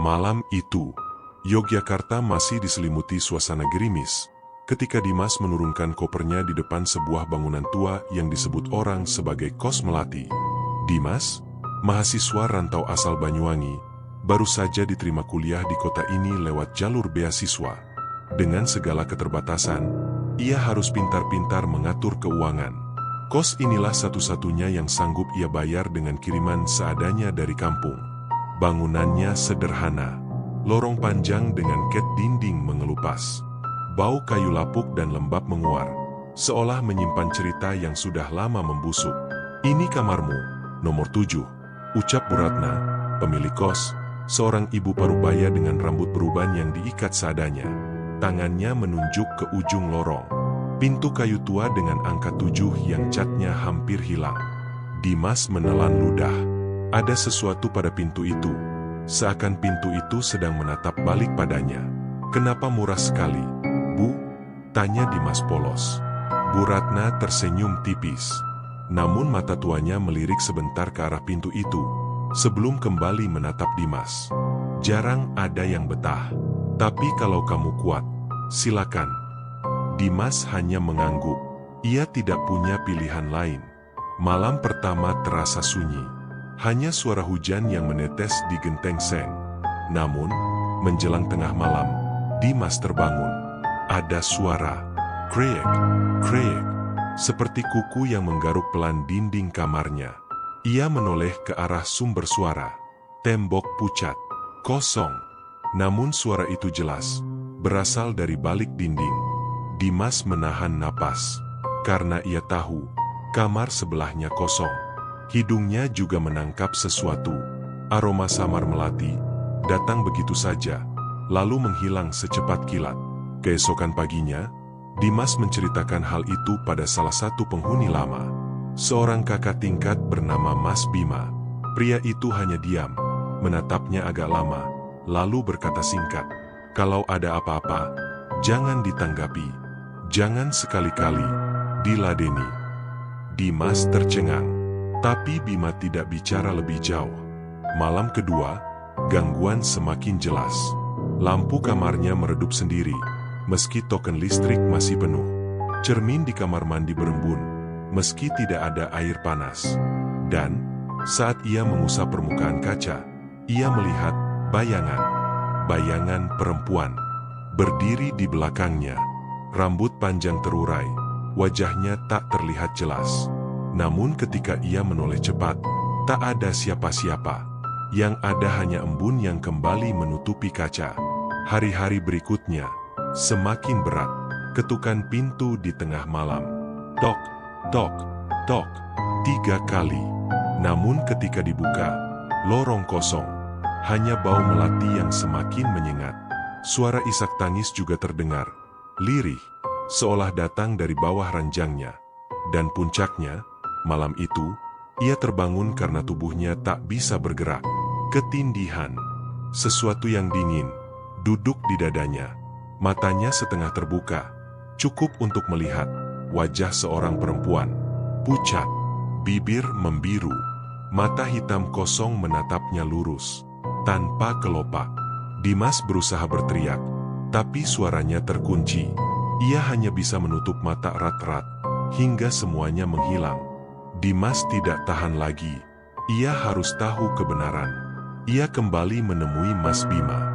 Malam itu, Yogyakarta masih diselimuti suasana gerimis, ketika Dimas menurunkan kopernya di depan sebuah bangunan tua yang disebut orang sebagai Kos Melati. Dimas, mahasiswa rantau asal Banyuwangi, baru saja diterima kuliah di kota ini lewat jalur beasiswa. Dengan segala keterbatasan, ia harus pintar-pintar mengatur keuangan. Kos inilah satu-satunya yang sanggup ia bayar dengan kiriman seadanya dari kampung. Bangunannya sederhana, lorong panjang dengan ket dinding mengelupas. Bau kayu lapuk dan lembab menguar, seolah menyimpan cerita yang sudah lama membusuk. "Ini kamarmu, nomor 7, ucap Bu Ratna, pemilik kos, seorang ibu parubaya dengan rambut beruban yang diikat seadanya. Tangannya menunjuk ke ujung lorong. Pintu kayu tua dengan angka 7 yang catnya hampir hilang. Dimas menelan ludah. Ada sesuatu pada pintu itu. Seakan pintu itu sedang menatap balik padanya. "Kenapa murah sekali, Bu?" tanya Dimas polos. Bu Ratna tersenyum tipis. Namun mata tuanya melirik sebentar ke arah pintu itu, sebelum kembali menatap Dimas. "Jarang ada yang betah. Tapi kalau kamu kuat, silakan." Dimas hanya mengangguk. Ia tidak punya pilihan lain. Malam pertama terasa sunyi. Hanya suara hujan yang menetes di genteng seng. Namun, menjelang tengah malam, Dimas terbangun. Ada suara, krek, krek, seperti kuku yang menggaruk pelan dinding kamarnya. Ia menoleh ke arah sumber suara. Tembok pucat, kosong. Namun suara itu jelas, berasal dari balik dinding. Dimas menahan napas, karena ia tahu, kamar sebelahnya kosong. Hidungnya juga menangkap sesuatu. Aroma samar melati, datang begitu saja, lalu menghilang secepat kilat. Keesokan paginya, Dimas menceritakan hal itu pada salah satu penghuni lama. Seorang kakak tingkat bernama Mas Bima. Pria itu hanya diam, menatapnya agak lama, lalu berkata singkat, "Kalau ada apa-apa, jangan ditanggapi. Jangan sekali-kali diladeni." Dimas tercengang. Tapi Bima tidak bicara lebih jauh. Malam kedua, gangguan semakin jelas. Lampu kamarnya meredup sendiri, meski token listrik masih penuh. Cermin di kamar mandi berembun, meski tidak ada air panas. Dan, saat ia mengusap permukaan kaca, ia melihat bayangan perempuan berdiri di belakangnya. Rambut panjang terurai, wajahnya tak terlihat jelas. Namun ketika ia menoleh cepat, tak ada siapa-siapa. Yang ada hanya embun yang kembali menutupi kaca. Hari-hari berikutnya, semakin berat. Ketukan pintu di tengah malam. Tok, tok, tok, 3 kali. Namun ketika dibuka, lorong kosong. Hanya bau melati yang semakin menyengat. Suara isak tangis juga terdengar. Lirih, seolah datang dari bawah ranjangnya. Dan puncaknya, malam itu, ia terbangun karena tubuhnya tak bisa bergerak. Ketindihan, sesuatu yang dingin, duduk di dadanya. Matanya setengah terbuka, cukup untuk melihat wajah seorang perempuan. Pucat, bibir membiru, mata hitam kosong menatapnya lurus, tanpa kelopak. Dimas berusaha berteriak, tapi suaranya terkunci. Ia hanya bisa menutup mata erat-erat, hingga semuanya menghilang. Dimas tidak tahan lagi. Ia harus tahu kebenaran. Ia kembali menemui Mas Bima.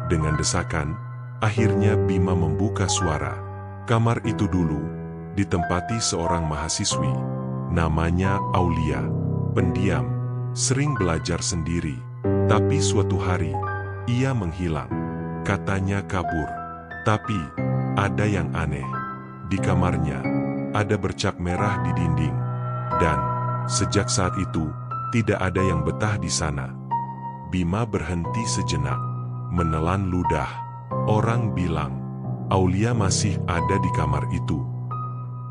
Dengan desakan, akhirnya Bima membuka suara. Kamar itu dulu ditempati seorang mahasiswi. Namanya Aulia. Pendiam, sering belajar sendiri. Tapi suatu hari, ia menghilang. Katanya kabur. Tapi, ada yang aneh. Di kamarnya, ada bercak merah di dinding. Dan, sejak saat itu, tidak ada yang betah di sana. Bima berhenti sejenak, menelan ludah. Orang bilang, Aulia masih ada di kamar itu.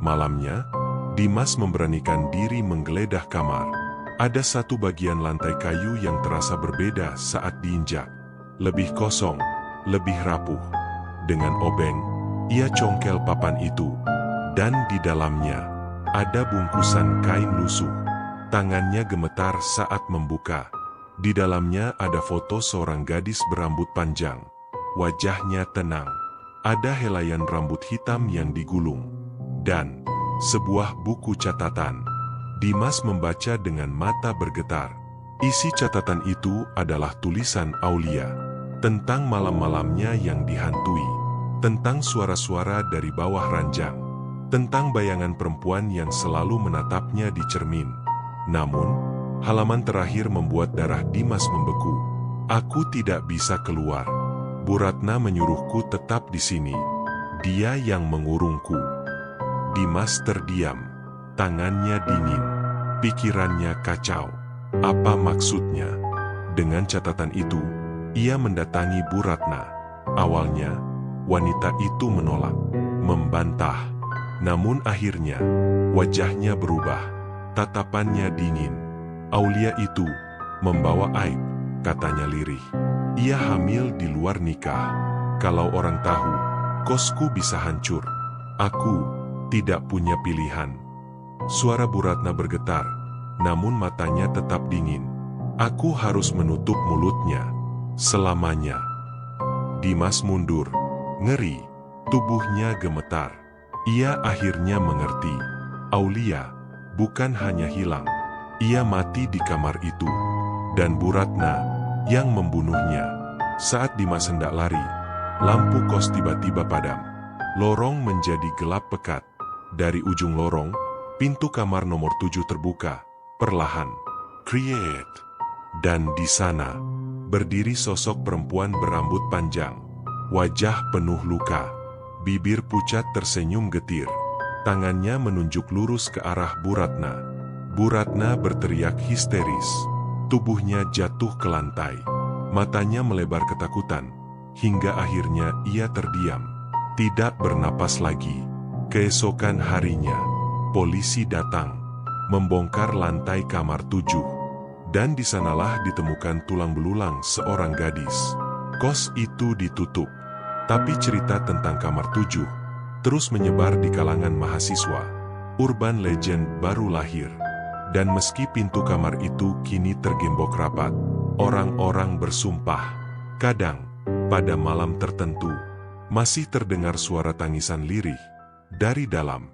Malamnya, Dimas memberanikan diri menggeledah kamar. Ada satu bagian lantai kayu yang terasa berbeda saat diinjak. Lebih kosong, lebih rapuh. Dengan obeng, ia congkel papan itu. Dan di dalamnya, ada bungkusan kain lusuh. Tangannya gemetar saat membuka. Di dalamnya ada foto seorang gadis berambut panjang. Wajahnya tenang. Ada helaian rambut hitam yang digulung. Dan sebuah buku catatan. Dimas membaca dengan mata bergetar. Isi catatan itu adalah tulisan Aulia. Tentang malam-malamnya yang dihantui. Tentang suara-suara dari bawah ranjang. Tentang bayangan perempuan yang selalu menatapnya di cermin. Namun, halaman terakhir membuat darah Dimas membeku. Aku tidak bisa keluar. Bu Ratna menyuruhku tetap di sini. Dia yang mengurungku. Dimas terdiam. Tangannya dingin. Pikirannya kacau. Apa maksudnya? Dengan catatan itu, ia mendatangi Bu Ratna. Awalnya, wanita itu menolak, membantah. Namun akhirnya, wajahnya berubah. Tatapannya dingin. Aulia itu membawa aib, katanya lirih. Ia hamil di luar nikah. Kalau orang tahu, kosku bisa hancur. Aku tidak punya pilihan. Suara Bu Ratna bergetar, namun matanya tetap dingin. Aku harus menutup mulutnya selamanya. Dimas mundur, ngeri, tubuhnya gemetar. Ia akhirnya mengerti. Aulia bukan hanya hilang, ia mati di kamar itu. Dan Bu Ratna yang membunuhnya. Saat Dimas hendak lari, lampu kos tiba-tiba padam. Lorong menjadi gelap pekat. Dari ujung lorong, pintu kamar nomor 7 terbuka, perlahan. Create. Dan di sana, berdiri sosok perempuan berambut panjang. Wajah penuh luka. Bibir pucat tersenyum getir. Tangannya menunjuk lurus ke arah Bu Ratna. Bu Ratna berteriak histeris. Tubuhnya jatuh ke lantai. Matanya melebar ketakutan. Hingga akhirnya ia terdiam. Tidak bernapas lagi. Keesokan harinya, polisi datang. Membongkar lantai kamar 7. Dan di sanalah ditemukan tulang belulang seorang gadis. Kos itu ditutup. Tapi cerita tentang kamar 7 terus menyebar di kalangan mahasiswa. Urban legend baru lahir. Dan meski pintu kamar itu kini tergembok rapat, orang-orang bersumpah. Kadang, pada malam tertentu, masih terdengar suara tangisan lirih dari dalam.